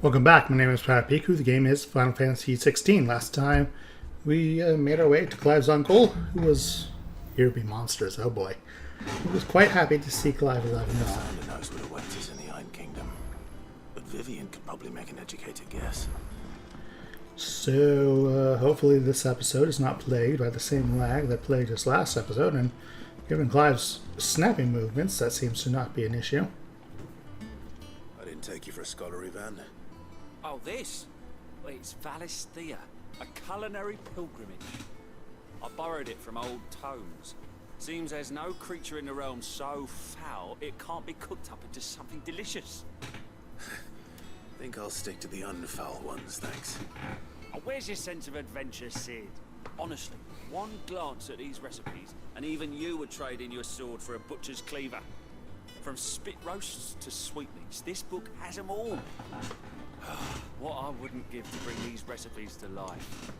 Welcome back. My name is Pat Piku. The game is Final Fantasy XVI. Last time we made our way to Clive's uncle, who was here to be monsters. Oh boy. He was quite happy to see Clive alive and well. Founder knows what awaits in the Iron Kingdom, but Vivian could probably make an educated guess. So hopefully this episode is not plagued by the same lag that plagued us last episode, and given Clive's snapping movements, that seems to not be an issue. I didn't take you for a scholar, Ivan. Oh, this? Well, it's Valisthea, a culinary pilgrimage. I borrowed it from old tomes. Seems there's no creature in the realm so foul it can't be cooked up into something delicious. Think I'll stick to the unfoul ones, thanks. Oh, where's your sense of adventure, Sid? Honestly, one glance at these recipes, and even you would trade in your sword for a butcher's cleaver. From spit roasts to sweetmeats, this book has them all. What I wouldn't give to bring these recipes to life.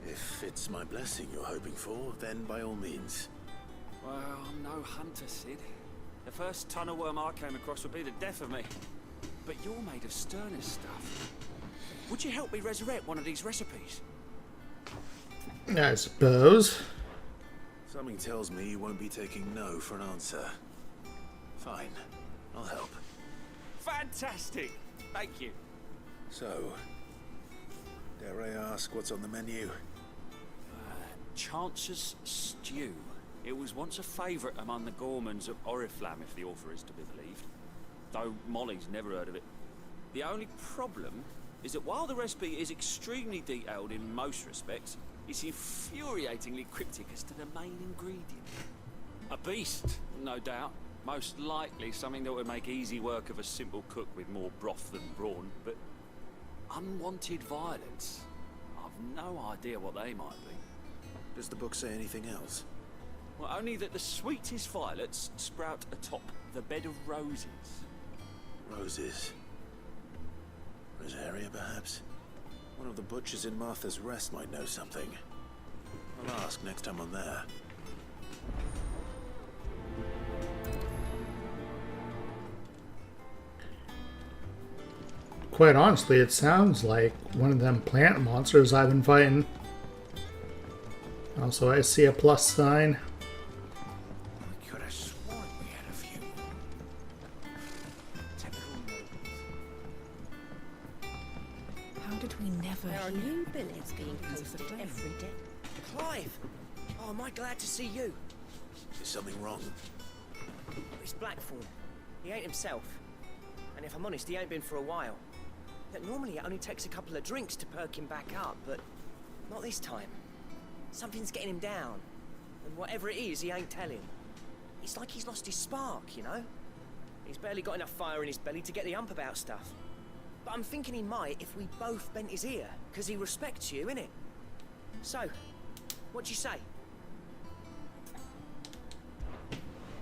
If it's my blessing you're hoping for, then by all means. Well, I'm no hunter, Sid. The first tunnel worm I came across would be the death of me. But you're made of sterner stuff. Would you help me resurrect one of these recipes? I suppose. Something tells me you won't be taking no for an answer. Fine, I'll help. Fantastic! Thank you. So, dare I ask what's on the menu? Chance's Stew. It was once a favourite among the gourmands of Oriflamme, if the author is to be believed. Though Molly's never heard of it. The only problem is that while the recipe is extremely detailed in most respects, it's infuriatingly cryptic as to the main ingredient. A beast, no doubt. Most likely something that would make easy work of a simple cook with more broth than brawn, but unwanted violence. I've no idea what they might be. Does the book say anything else? Well, only that the sweetest violets sprout atop the bed of roses. Roses. Rosaria, perhaps? One of the butchers in Martha's Rest might know something. I'll ask next time I'm there. Quite honestly, it sounds like one of them plant monsters I've been fighting. Also, I see a plus sign. I could have sworn we had a few. How did we never There are hear new billets being posted every day. Clive! Oh, am I glad to see you? Is something wrong? It's Blackthorn. He ain't himself. And if I'm honest, he ain't been for a while. That normally it only takes a couple of drinks to perk him back up, but not this time. Something's getting him down. And whatever it is, he ain't telling. It's like he's lost his spark, you know? He's barely got enough fire in his belly to get the ump about stuff. But I'm thinking he might if we both bent his ear, because he respects you, innit? So, what'd you say?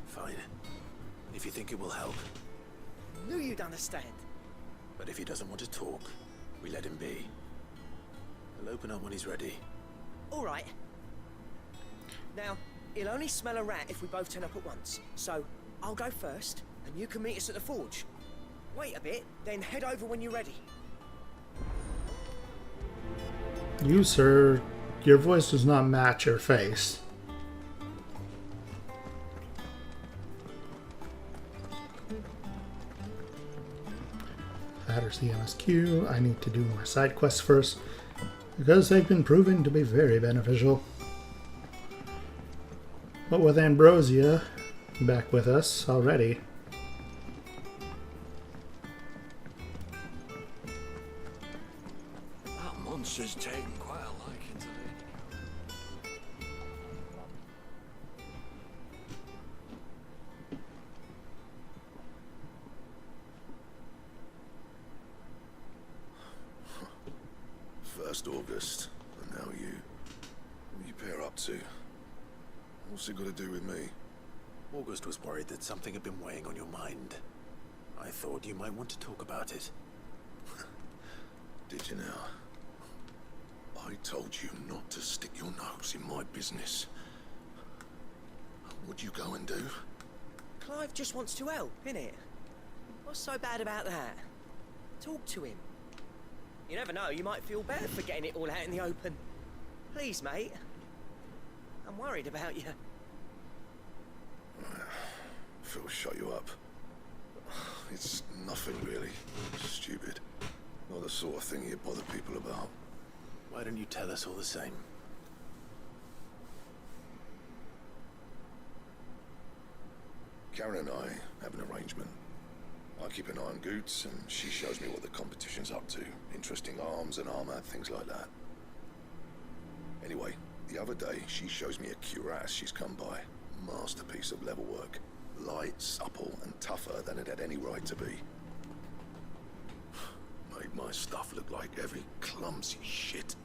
Fine. If you think it will help. Knew you'd understand. But if he doesn't want to talk, we let him be. He'll open up when he's ready. All right. Now, he'll only smell a rat if we both turn up at once. So, I'll go first, and you can meet us at the forge. Wait a bit, then head over when you're ready. You, sir, your voice does not match your face. That is the MSQ. I need to do more side quests first, because they've been proven to be very beneficial. But with Ambrosia back with us already, That monster's taken quite a liking to it. First August, and now you. What you pair up to? What's it got to do with me? August was worried that something had been weighing on your mind. I thought you might want to talk about it. Did you now? I told you not to stick your nose in my business. What'd you go and do? Clive just wants to help, innit? What's so bad about that? Talk to him. You never know, you might feel better for getting it all out in the open. Please, mate. I'm worried about you. Phil shut you up. It's nothing really. Stupid. Not the sort of thing you bother people about. Why don't you tell us all the same? Karen and I have an arrangement. I keep an eye on Goots, and she shows me what the competition's up to. Interesting arms and armor, things like that. Anyway, the other day, she shows me a cuirass she's come by. Masterpiece of level work. Light, supple, and tougher than it had any right to be. Made my stuff look like heavy, clumsy shit.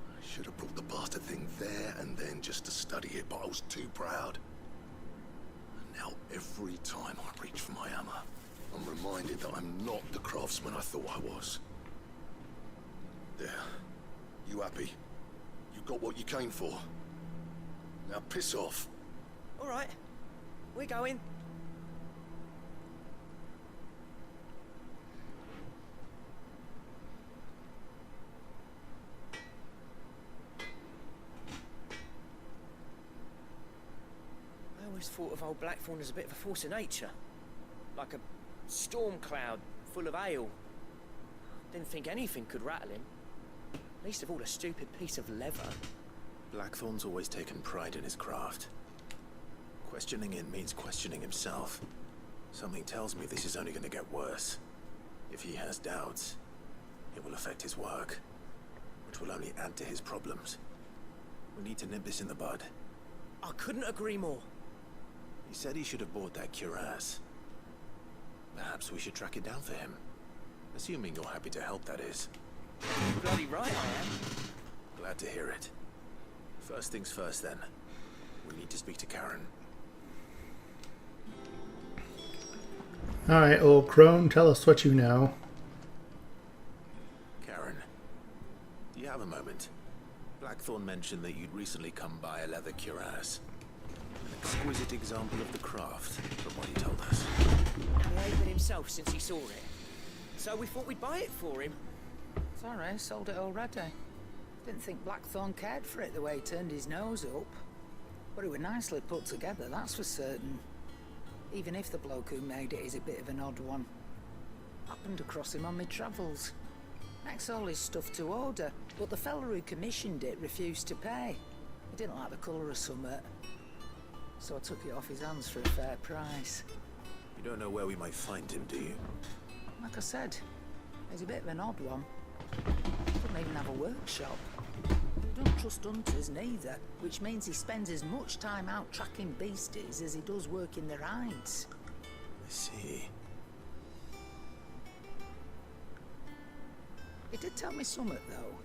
I should have brought the bastard thing there and then just to study it, but I was too proud. Now, every time I reach for my hammer, I'm reminded that I'm not the craftsman I thought I was. There. You happy? You got what you came for. Now piss off. All right. We're going. I always thought of old Blackthorn as a bit of a force of nature. Like a storm cloud full of hail. Didn't think anything could rattle him. Least of all a stupid piece of leather. Blackthorn's always taken pride in his craft. Questioning it means questioning himself. Something tells me this is only going to get worse. If he has doubts, it will affect his work, which will only add to his problems. We need to nip this in the bud. I couldn't agree more. He said he should have bought that cuirass. Perhaps we should track it down for him. Assuming you're happy to help, that is. You're bloody right I am. Glad to hear it. First things first, then. We need to speak to Karen. Alright, old crone, tell us what you know. Karen, do you have a moment? Blackthorn mentioned that you'd recently come by a leather cuirass. An exquisite example of the craft, from what he told us. He ain't been himself since he saw it. So we thought we'd buy it for him. Sorry, sold it already. Didn't think Blackthorn cared for it the way he turned his nose up. But it was nicely put together, that's for certain. Even if the bloke who made it is a bit of an odd one. Happened across him on my travels. Makes all his stuff to order, but the fella who commissioned it refused to pay. He didn't like the colour of summit. So I took it off his hands for a fair price. You don't know where we might find him, do you? Like I said, he's a bit of an odd one. Doesn't even have a workshop. Don't trust hunters neither, which means he spends as much time out tracking beasties as he does working their hides. I see. He did tell me something though.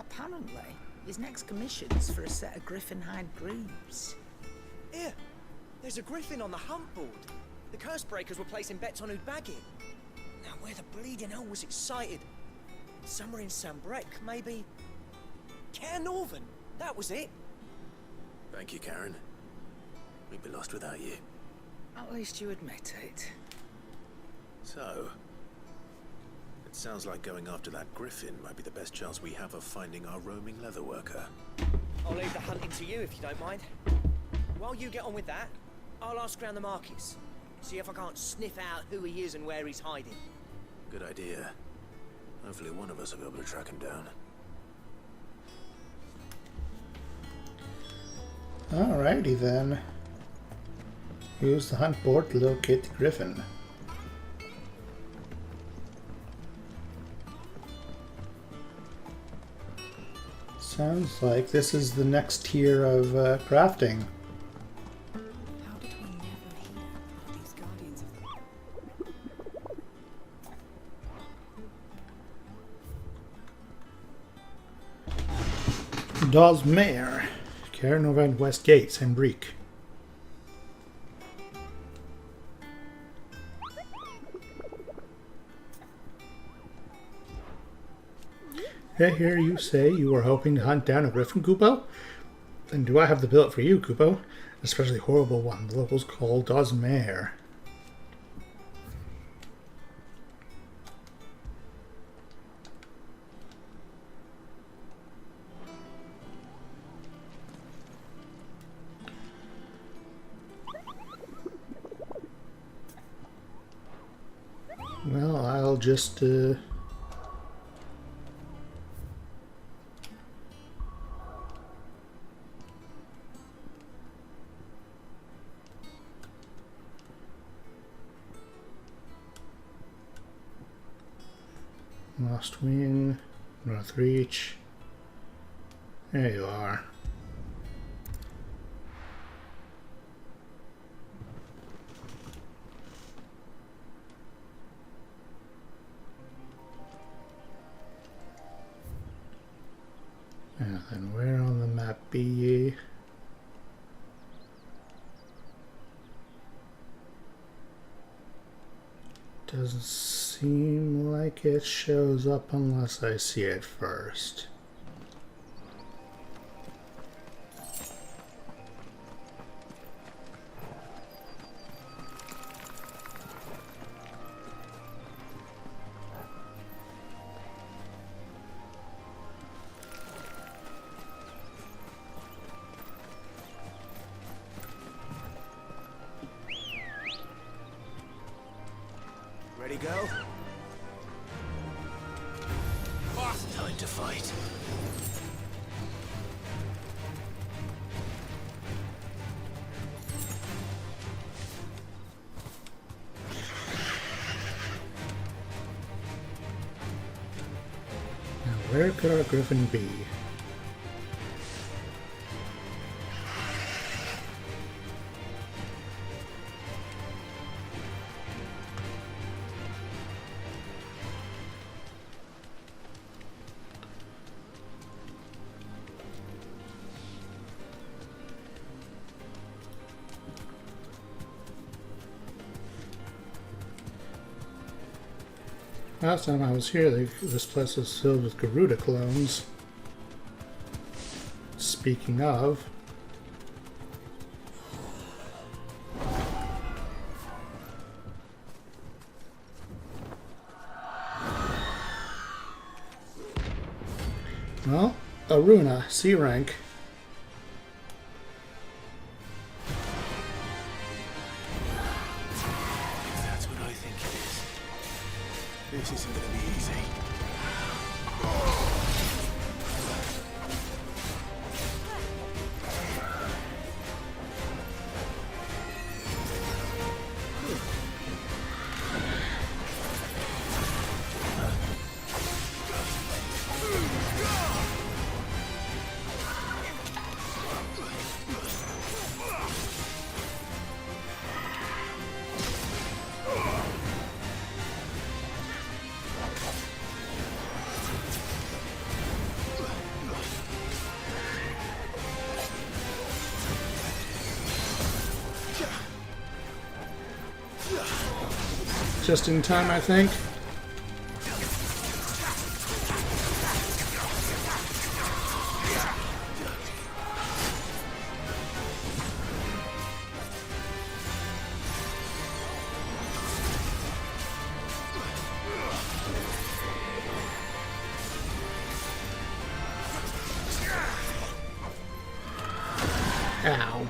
Apparently, his next commission's for a set of griffin hide greaves. Here, there's a griffin on the hunt board. The curse breakers were placing bets on who'd bag it. Now where the bleeding hell was excited? Somewhere in Sambrec, maybe? Care Northern, that was it. Thank you, Karen. We'd be lost without you. At least you admit it. So, it sounds like going after that griffin might be the best chance we have of finding our roaming leatherworker. I'll leave the hunting to you if you don't mind. While you get on with that, I'll ask around the markets. See if I can't sniff out who he is and where he's hiding. Good idea. Hopefully one of us will be able to track him down. Alrighty then. Use the hunt board to locate the griffin. Sounds like this is the next tier of crafting. How did we never hear of these guardians of the... Dosmere, Cairnovan West Gates, and Breek. I hear you say you are hoping to hunt down a griffin, Kupo? Then do I have the billet for you, Kupo? An especially horrible one the locals call Dosmere. Well, I'll just Lost Wing, North Reach. There you are. And then where on the map be ye? Doesn't seem like it shows up unless I see it first. Ready, go? Time to fight. Now, where could our griffin be? Last time I was here, this place was filled with Garuda clones. Speaking of, well, Aruna, C rank. That's what I think it is. This isn't gonna be easy. Just in time, I think. Ow.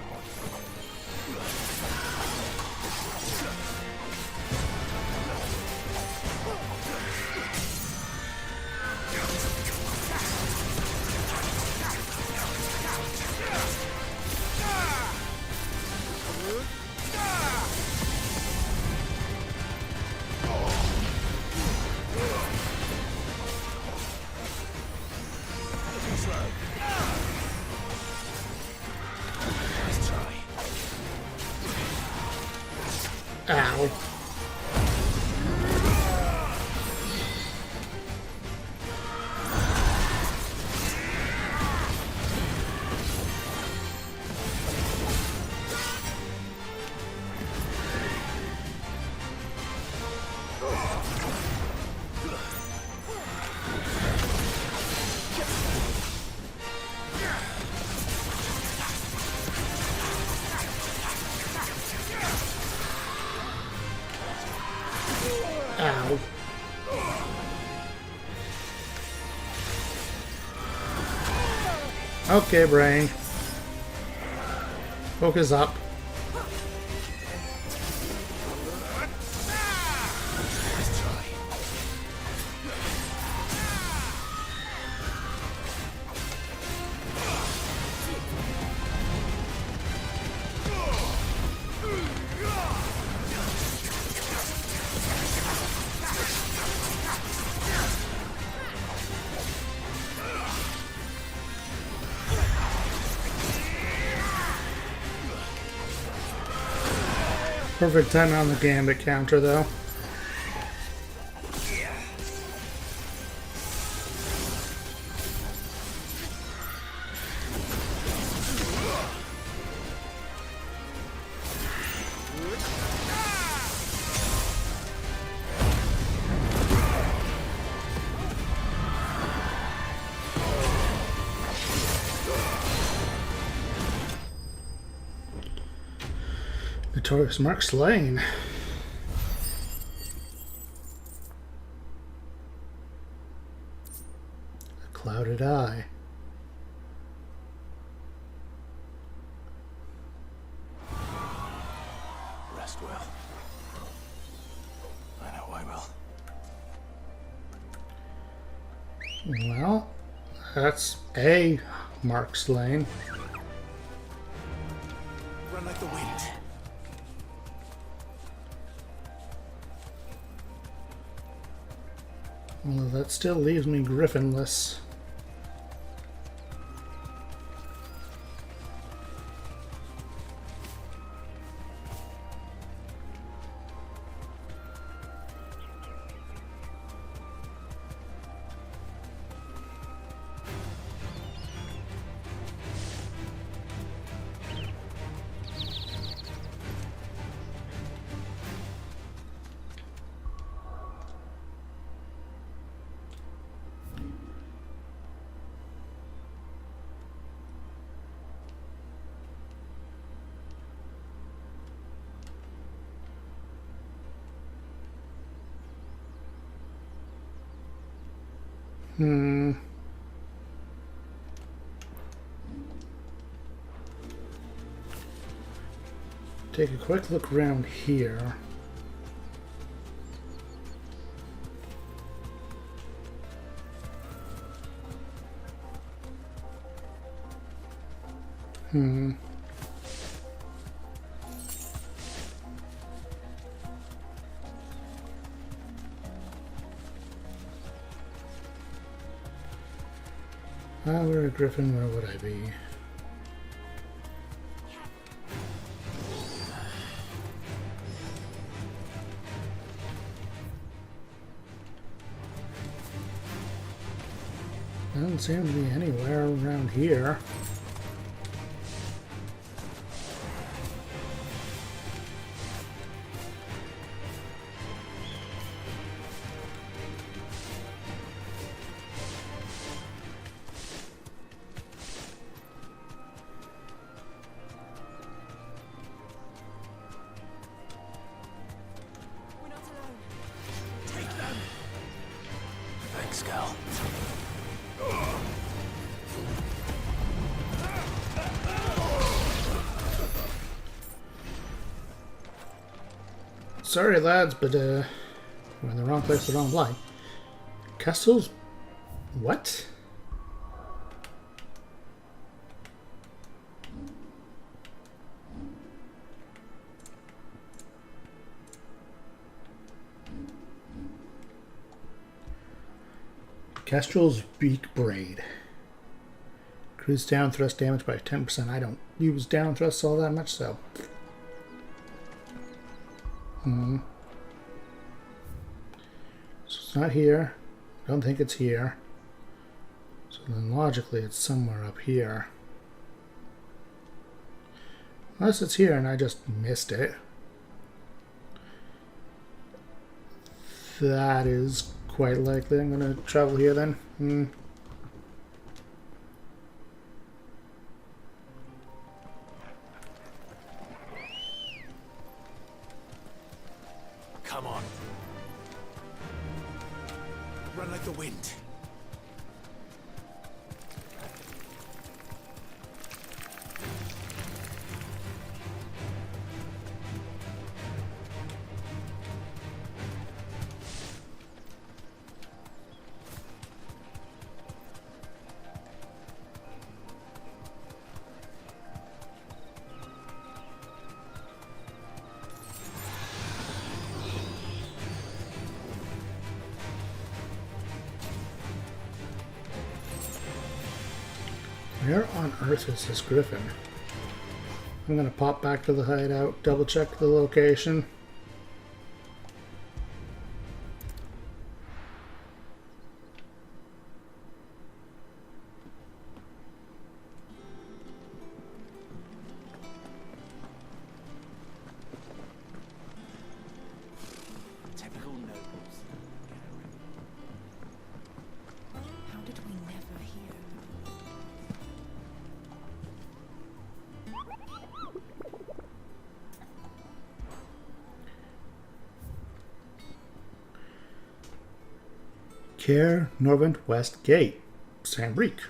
Ow. Ow. Okay, brain. Focus up. Let's try. Perfect time on the gambit counter, though. Notorious Mark slain. A clouded eye. Rest well. I know I will. Well, that's a Mark slain. Run like the wind. Well, that still leaves me griffinless. Take a quick look around here. If I were a griffin, where would I be? Doesn't seem to be anywhere around here. We're not alone. Take them. Thanks, Cal. Sorry, lads, but we're in the wrong place, the wrong line. Castles? What? Kestrel's Beak Braid. Increase down thrust damage by 10%. I don't use down thrusts all that much, so. So it's not here. Don't think it's here. So then logically it's somewhere up here. Unless it's here and I just missed it. That is quite likely. I'm going to travel here then. Come on. Run like the wind. Where on earth is this griffin? I'm gonna pop back to the hideout, double check the location. Typical nobles. How did we never hear? Care Norvent West Gate, Sandbreak.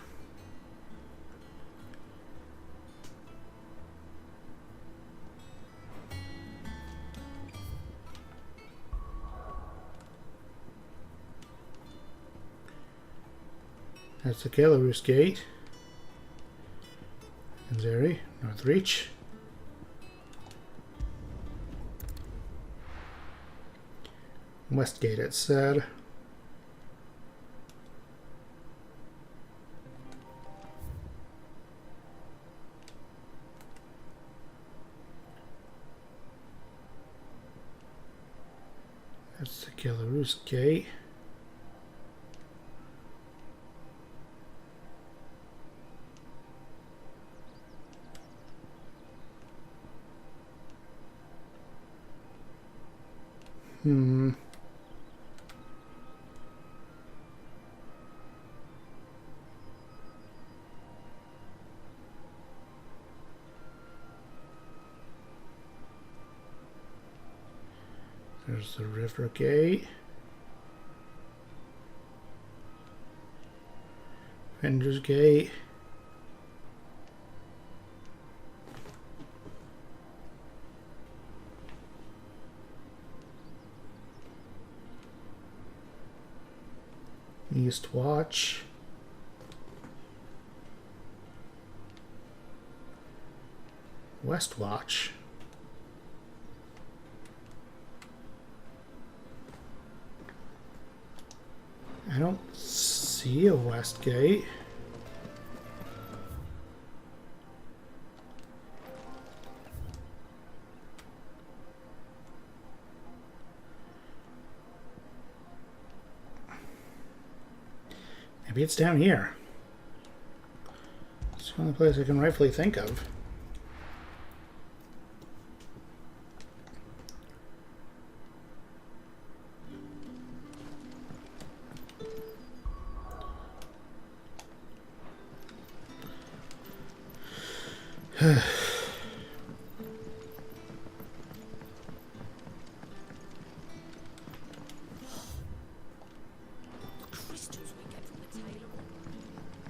That's the Belarus Gate. Anzeri, Northreach. Westgate, it said. That's the Belarus Gate. There's the River Gate. Vendor's Gate. East Watch. West Watch. I don't see a West Gate. Maybe it's down here. It's the only place I can rightfully think of.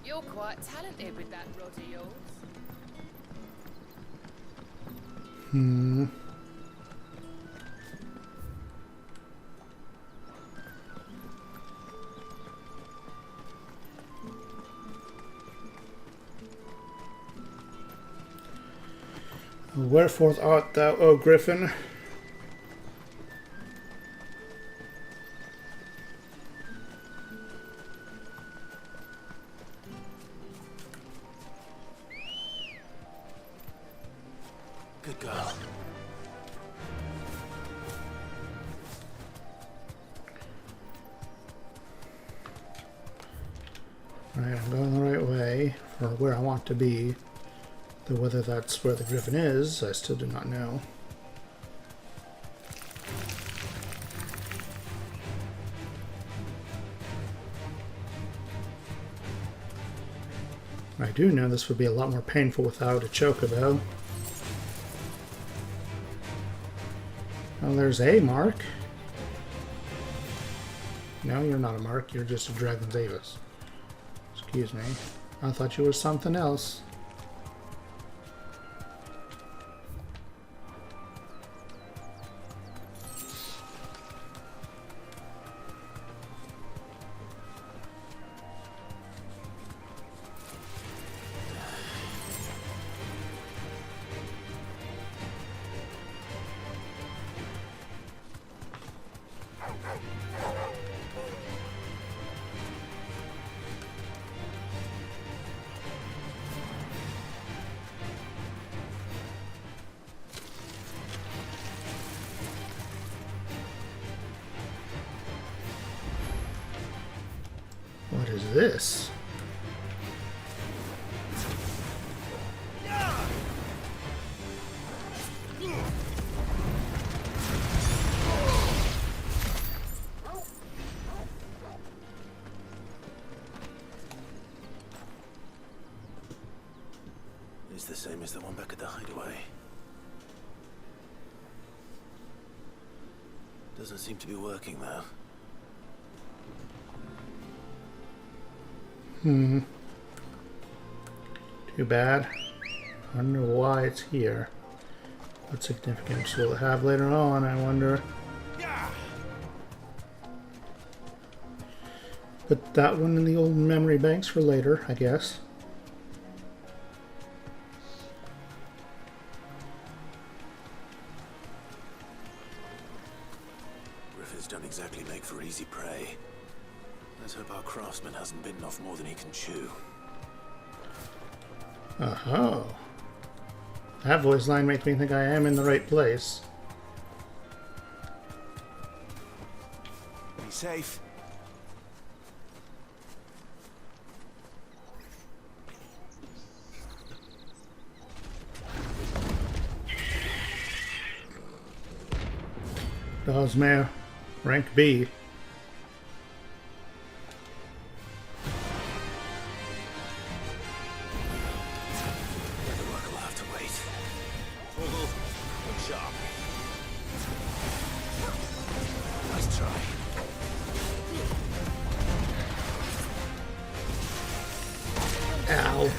You're quite talented with that rod of yours. Wherefore art thou, O Griffin? Good girl. Right, I'm going the right way for where I want to be. Though whether that's where the Griffin is, I still do not know. I do know this would be a lot more painful without a chocobo. Oh, there's a mark. No, you're not a mark. You're just a Dragon's Avis. Excuse me. I thought you were something else. this? It's the same as the one back at the hideaway. Doesn't seem to be working though. Too bad. I wonder why it's here. What significance will it have later on, I wonder. Put that one in the old memory banks for later, I guess. Griffiths don't exactly make for easy prey. Let's hope our craftsman hasn't bitten off more than he can chew. Oh. That voice line makes me think I am in the right place. Be safe. Dawsmare, rank B. The work will have to wait. Toggle, look sharp. Nice try. Ow.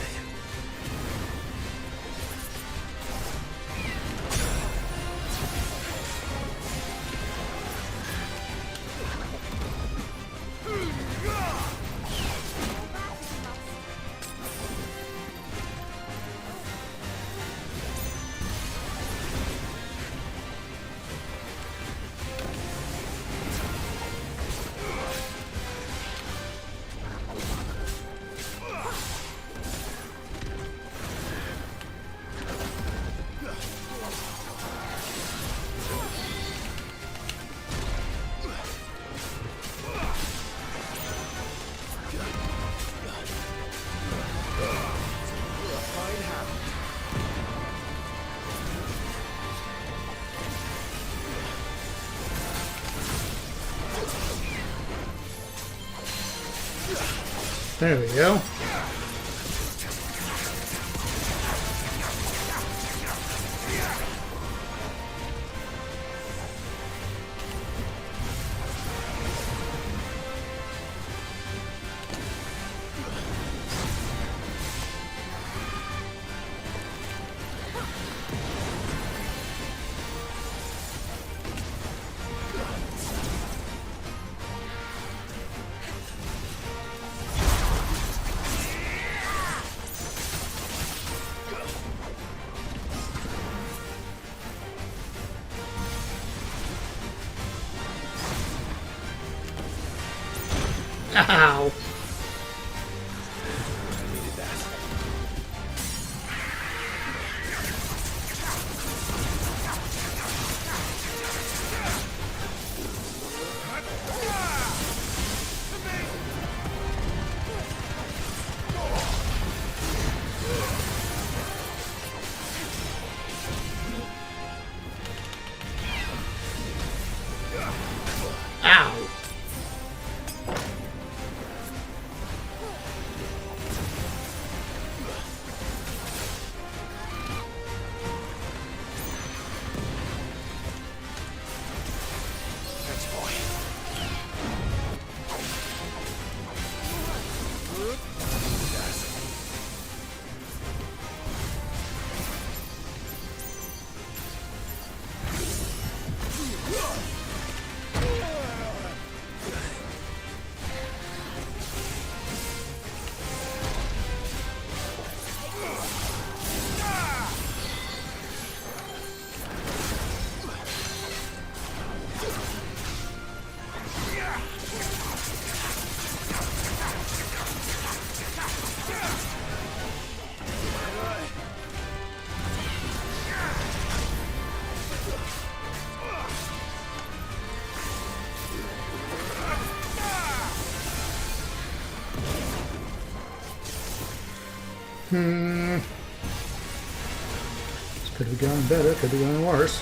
There we go. Ow. Ow. This could have gone better, could have gone worse.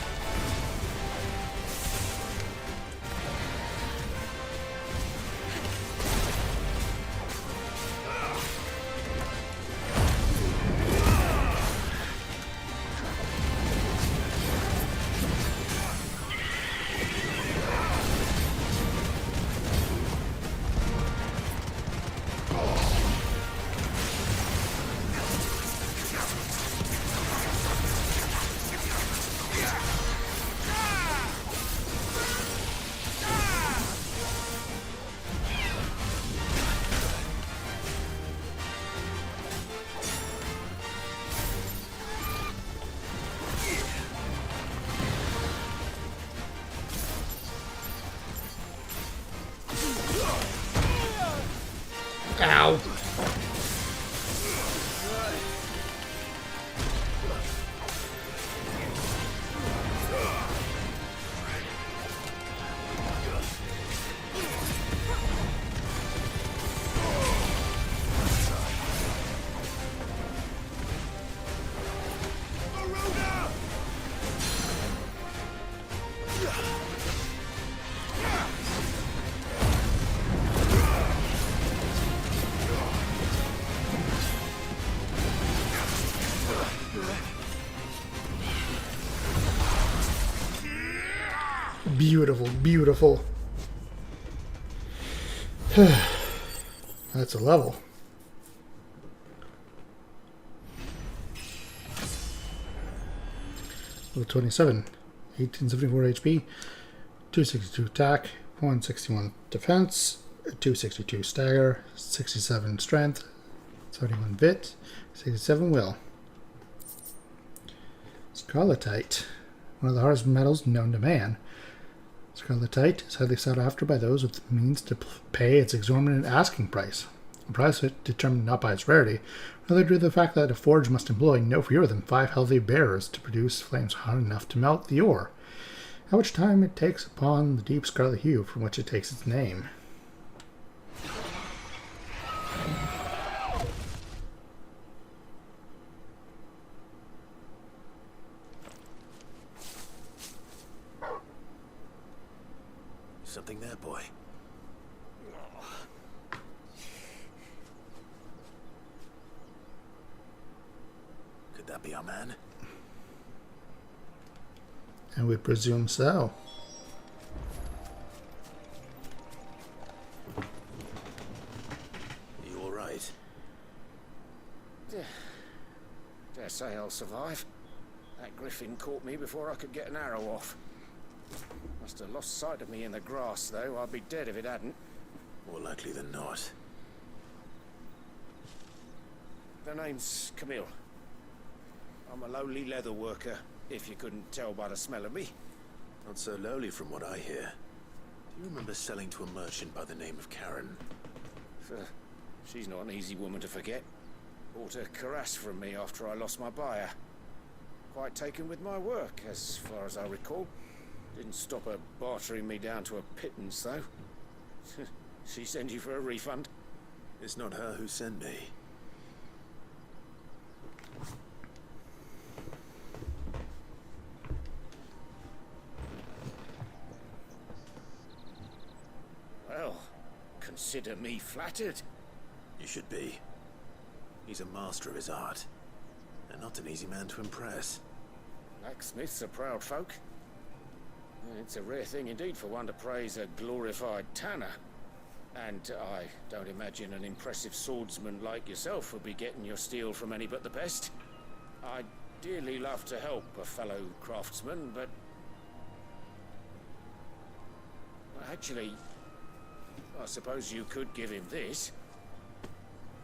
Ow. Beautiful, beautiful. That's a level. Level 27, 1874 HP, 262 attack, 161 defense, 262 stagger, 67 strength, 31 vit, 67 will. Scarletite, one of the hardest metals known to man. Scarletite is highly sought after by those with the means to pay its exorbitant asking price, a price determined not by its rarity, rather due to the fact that a forge must employ no fewer than 5 healthy bearers to produce flames hot enough to melt the ore, at which time it takes upon the deep scarlet hue from which it takes its name. Something there, boy. Could that be our man? And we presume so. You all right? Dare say I'll survive. That griffin caught me before I could get an arrow off. Must have lost sight of me in the grass, though. I'd be dead if it hadn't. More likely than not. The name's Camille. I'm a lowly leather worker, if you couldn't tell by the smell of me. Not so lowly from what I hear. Do you remember selling to a merchant by the name of Karen? She's not an easy woman to forget. Bought a cuirass from me after I lost my buyer. Quite taken with my work, as far as I recall. Didn't stop her bartering me down to a pittance, though. She send you for a refund? It's not her who sent me. Well, consider me flattered. You should be. He's a master of his art, and not an easy man to impress. Blacksmiths are proud folk. It's a rare thing indeed for one to praise a glorified tanner. And I don't imagine an impressive swordsman like yourself would be getting your steel from any but the best. I'd dearly love to help a fellow craftsman, but... well, actually, I suppose you could give him this.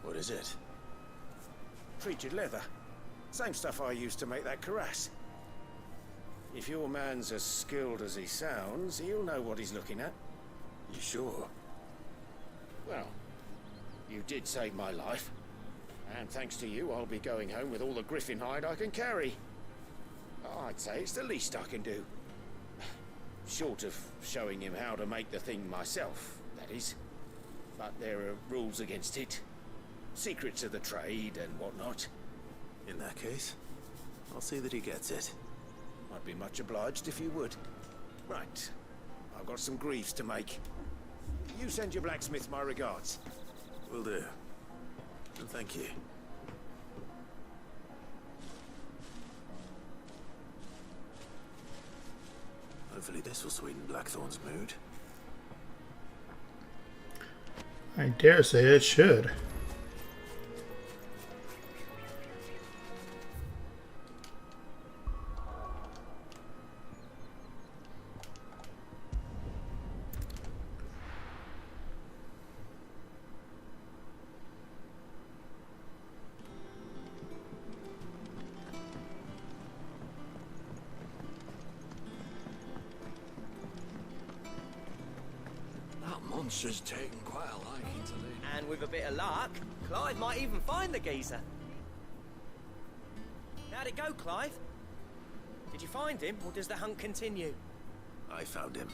What is it? Treated leather. Same stuff I used to make that cuirass. If your man's as skilled as he sounds, he'll know what he's looking at. You sure? Well, you did save my life. And thanks to you, I'll be going home with all the griffin hide I can carry. I'd say it's the least I can do. Short of showing him how to make the thing myself, that is. But there are rules against it. secrets of the trade and whatnot. In that case, I'll see that he gets it. I'd be much obliged if you would. Right. I've got some griefs to make. You send your blacksmith my regards. Will do. And thank you. Hopefully this will sweeten Blackthorn's mood. I dare say it should. Monster's taken quite a liking to me. And with a bit of luck, Clive might even find the geezer. How'd it go, Clive? Did you find him, or does the hunt continue? I found him.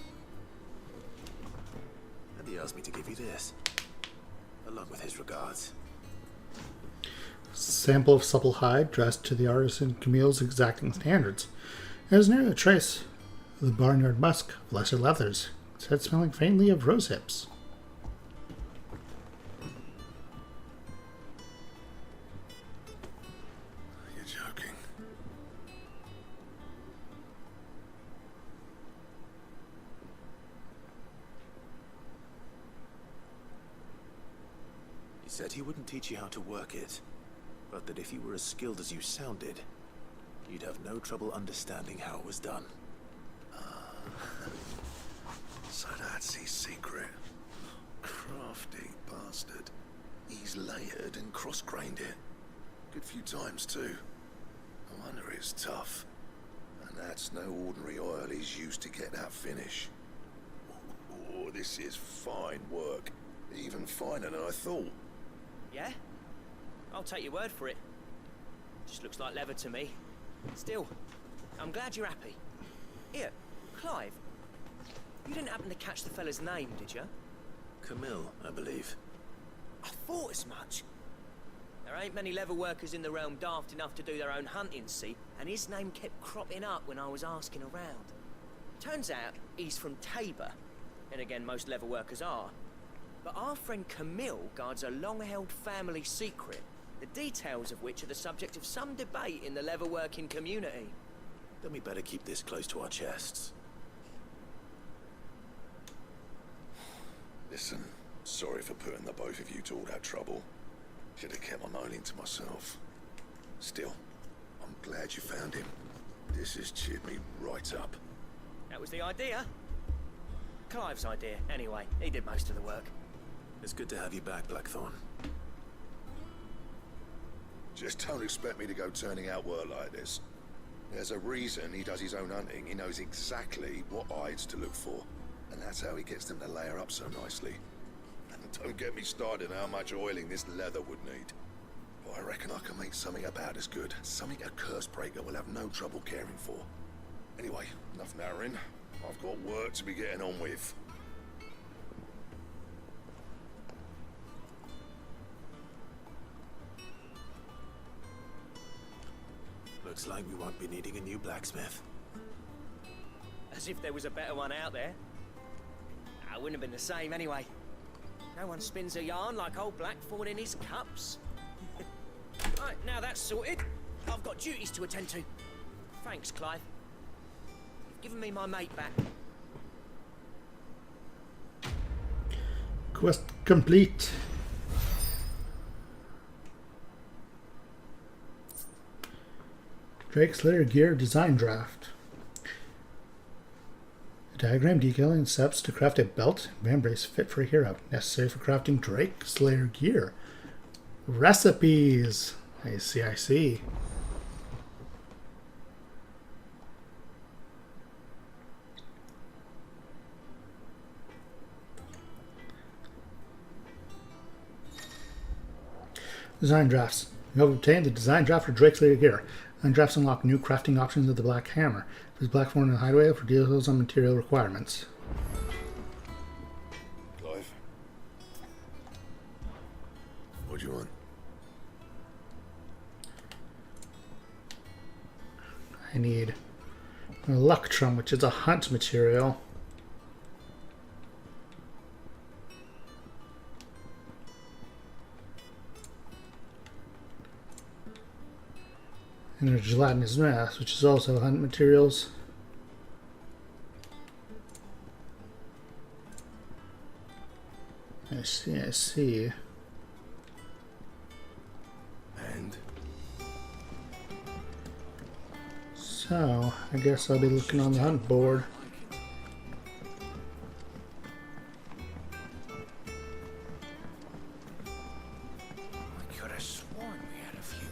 And he asked me to give you this. Along with his regards. Sample of supple hide dressed to the artisan Camille's exacting standards. There's nearly a trace of the barnyard musk of lesser leathers. Its head smelling faintly of rose hips. You're joking. He said he wouldn't teach you how to work it, but that if you were as skilled as you sounded, you'd have no trouble understanding how it was done. So that's his secret. Crafty bastard. He's layered and cross-grained it. Good few times too. No wonder it's tough. And that's no ordinary oil he's used to get that finish. Oh, this is fine work. Even finer than I thought. Yeah? I'll take your word for it. Just looks like leather to me. Still, I'm glad you're happy. Here, Clive. You didn't happen to catch the fella's name, did you? Camille, I believe. I thought as much. There ain't many leather workers in the realm daft enough to do their own hunting, see? And his name kept cropping up when I was asking around. Turns out he's from Tabor. And again, most leather workers are. But our friend Camille guards a long-held family secret, the details of which are the subject of some debate in the leather-working community. Then we better keep this close to our chests. Listen, sorry for putting the both of you to all that trouble. Should have kept my moaning to myself. Still, I'm glad you found him. This has cheered me right up. That was the idea. Clive's idea, anyway. He did most of the work. It's good to have you back, Blackthorn. Just don't expect me to go turning out work like this. There's a reason he does his own hunting. He knows exactly what hides to look for. And that's how he gets them to layer up so nicely. And don't get me started on how much oiling this leather would need. But I reckon I can make something about as good. Something a Cursebreaker will have no trouble caring for. Anyway, enough narrowing. I've got work to be getting on with. Looks like we won't be needing a new blacksmith. As if there was a better one out there. I wouldn't have been the same anyway. No one spins a yarn like old Blackthorn in his cups. Right, now that's sorted. I've got duties to attend to. Thanks, Clive. You've given me my mate back. Quest complete. Drake's Lair Gear Design Draft. A diagram detailing steps to craft a belt and vambrace fit for a hero, necessary for crafting Drake's Lair gear. Recipes. I see. Design drafts. You have obtained the design draft for Drake's Lair gear. And drafts unlock new crafting options of the Black Hammer. There's Blackthorn and Hideaway for details on material requirements. Clive? What do you want? I need an electrum, which is a hunt material. And a gelatinous mass, which is also hunt materials. I see, I see. And? So, I guess I'll be looking on the hunt board. I could have sworn we had a few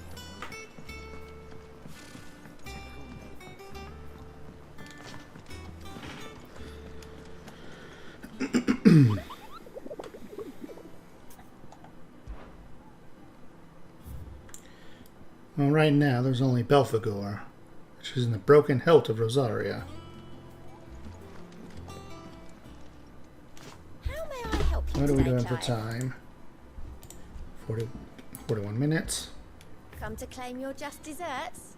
more. Well, right now there's only Belphegor, which is in the broken hilt of Rosaria. How may I help you What are we today, doing for Clive? time? 41 minutes. Come to claim your just desserts?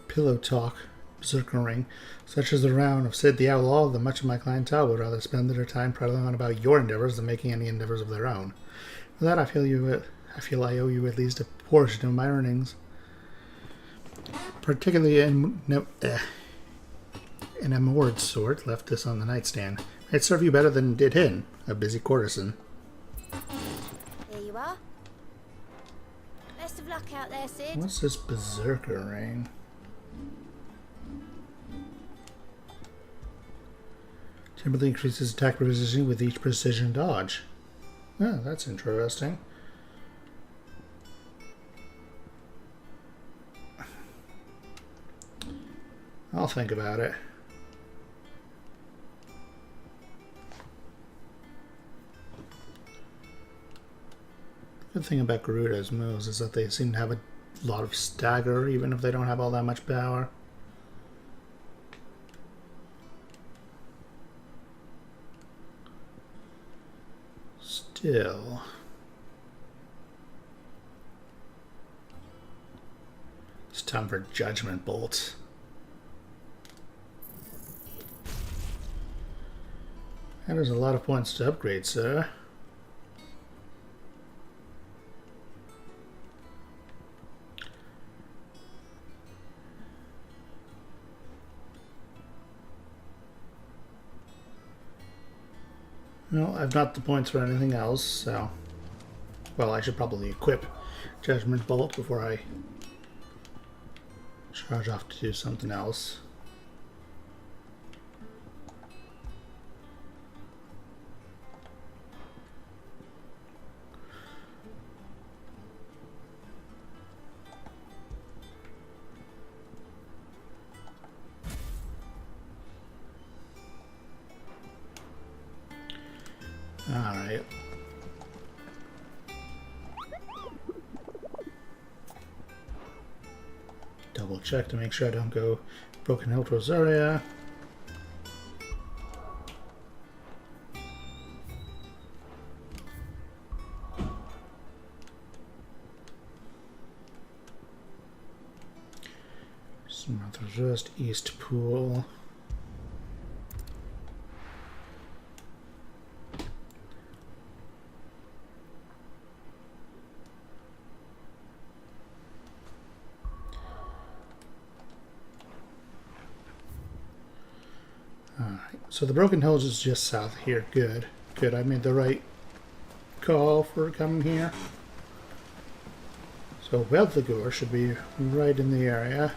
Pillow talk, berserker ring, such as the round of Sid the Outlaw, that much of my clientele would rather spend their time prattling on about your endeavors than making any endeavors of their own. For that, I feel I owe you at least a portion of my earnings, particularly in a moored sort. Left this on the nightstand. It'd serve you better than it did him, a busy courtesan. Here you are. Best of luck out there, Sid. What's this berserker ring? Temporarily increases attack precision with each precision dodge. Oh, that's interesting. I'll think about it. The good thing about Garuda's moves is that they seem to have a lot of stagger, even if they don't have all that much power. Still, it's time for Judgment Bolt. That is a lot of points to upgrade, sir. Well, I've not the points for anything else, so... Well, I should probably equip Judgment Bolt before I charge off to do something else. Alright. Double check to make sure I don't go Broken Hilt Rosaria. Northwest East Pool. Alright, so the Broken Hills is just south here. Good. Good, I made the right call for coming here. So Belphegor should be right in the area.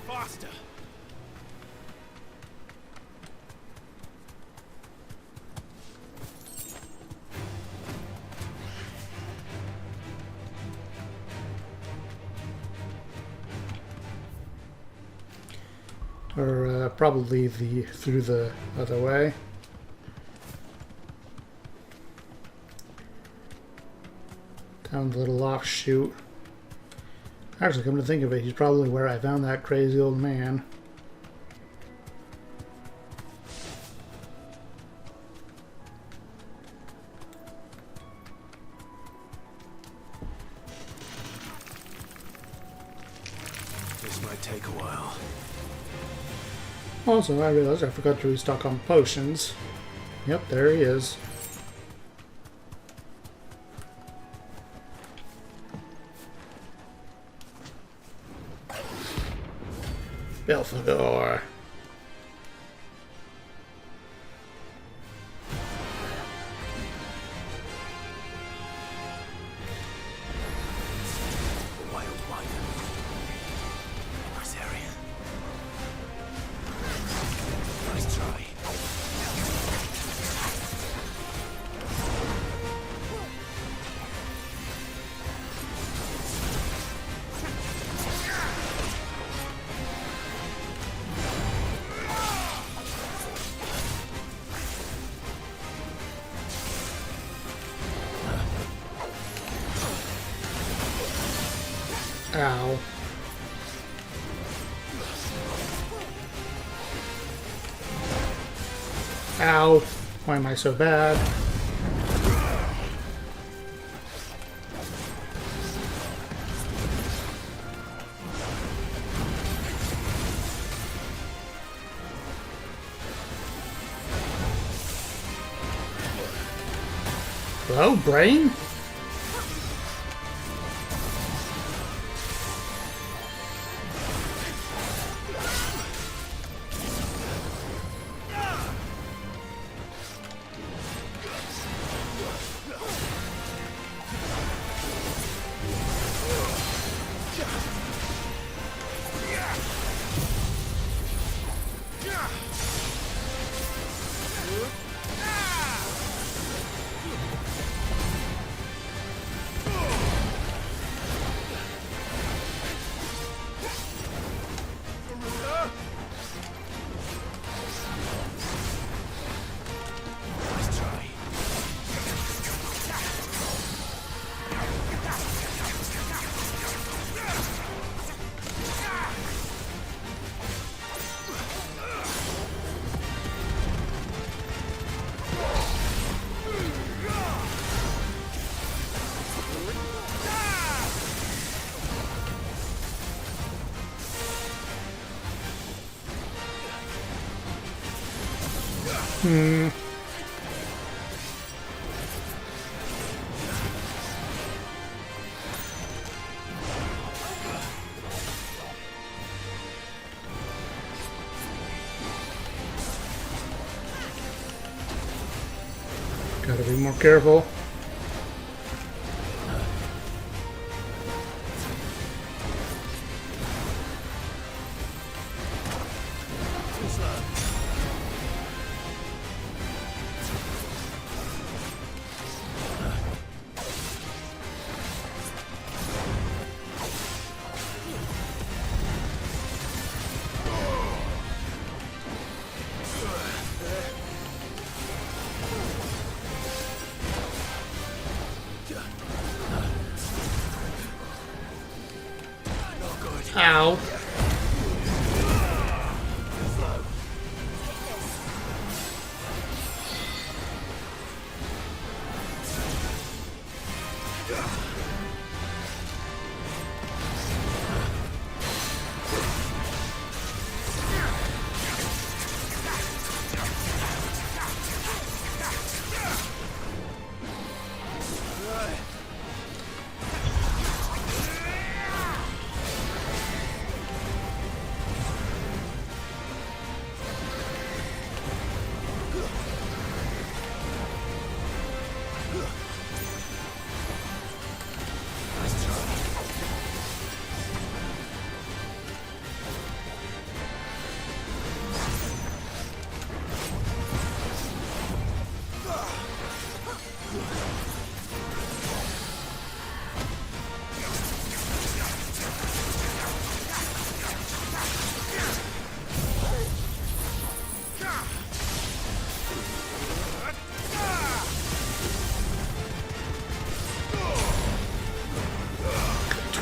Faster! Or probably through the other way. Down the little offshoot. Actually, come to think of it, he's probably where I found that crazy old man. might take a while. Also, I realized I forgot to restock on potions. Yep, there he is. Belphegor. Ow. Ow. Why am I so bad? Hello, brain? Gotta be more careful. Ow.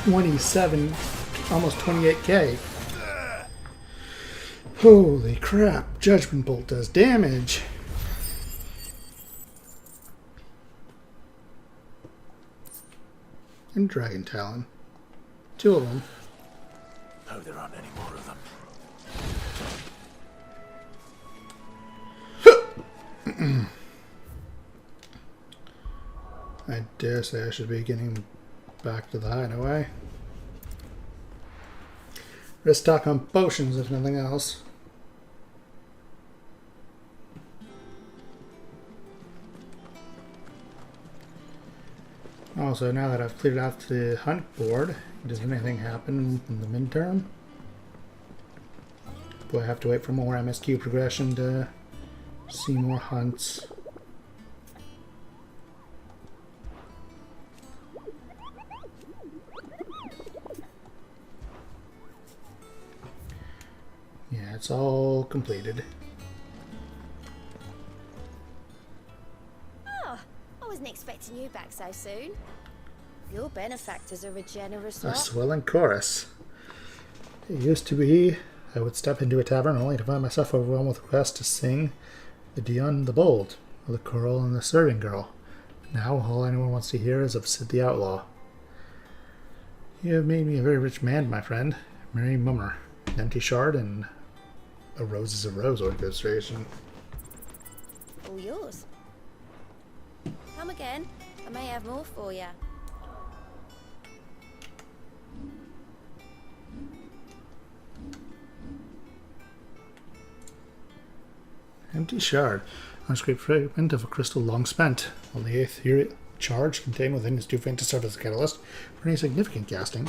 $27, almost 28k. Holy crap, Judgment Bolt does damage. And Dragon Talon. Two of them. hope there aren't any more of them. I dare say I should be getting back to the hideaway. Restock on potions, if nothing else. Also, now that I've cleared out the hunt board, does anything happen in the midterm? Do I have to wait for more MSQ progression to see more hunts? Yeah, it's all completed. Oh, I wasn't expecting you back so soon. Your benefactors are a generous A lot. swelling chorus. It used to be I would step into a tavern only to find myself overwhelmed with requests to sing the Dion the Bold, or the Choral and the Serving Girl. Now all anyone wants to hear is of Sid the Outlaw. You have made me a very rich man, my friend. Merry Mummer, an empty shard, and a rose is a rose orchestration. All yours. Come again. I may have more for you. Empty shard. Unscraped fragment of a crystal long spent. While the eighth charge contained within is too faint to serve as a catalyst for any significant casting.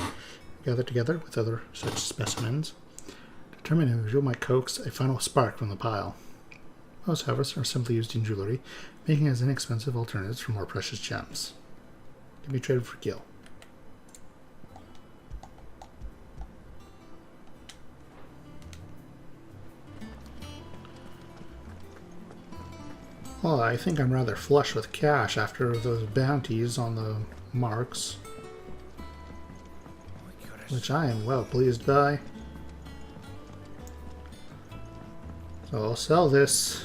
Gathered together with other such specimens. Determined individual might coax a final spark from the pile. Most, however, are simply used in jewelry, making as inexpensive alternatives for more precious gems. Can be traded for gil. Well, I think I'm rather flush with cash after those bounties on the marks, which I am well pleased by. So I'll sell this,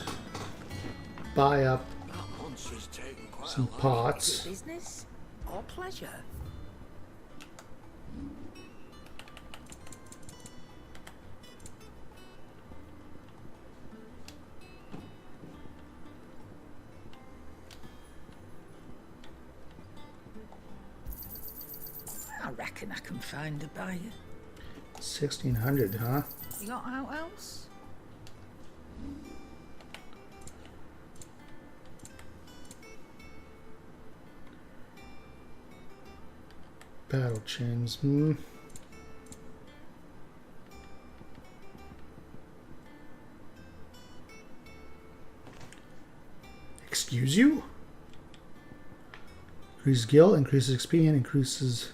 buy up some pots. Business or pleasure? I reckon I can find a buyer. 1600, huh? You got out else? Battle chains. Excuse you? Increases gil, increases XP, and increases.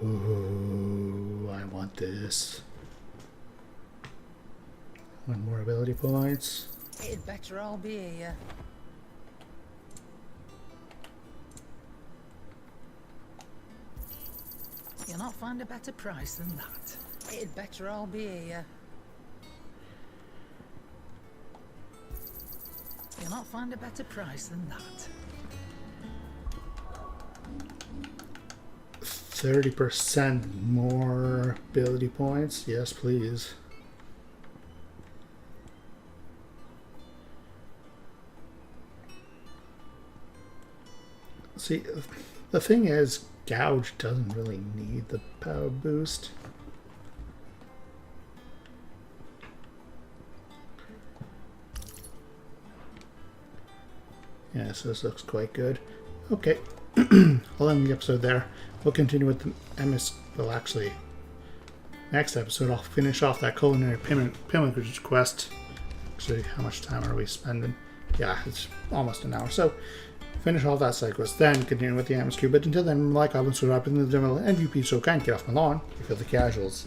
Ooh, I want this. One more ability points. It'd better all be here. You'll not find a better price than that. It'd better all be here. You'll not find a better price than that. 30% more ability points. Yes, please. See, the thing is, Gouge doesn't really need the power boost. Yeah, so this looks quite good. Okay, I'll end the episode there. We'll continue with the MS. Well, actually, next episode I'll finish off that culinary pilgrimage quest. Actually, how much time are we spending? Yeah, it's almost an hour. So, finish off that side quest, then continue with the MSQ. But until then, like, comment, subscribe, and the general MVP so kind, get off my lawn. You feel the casuals.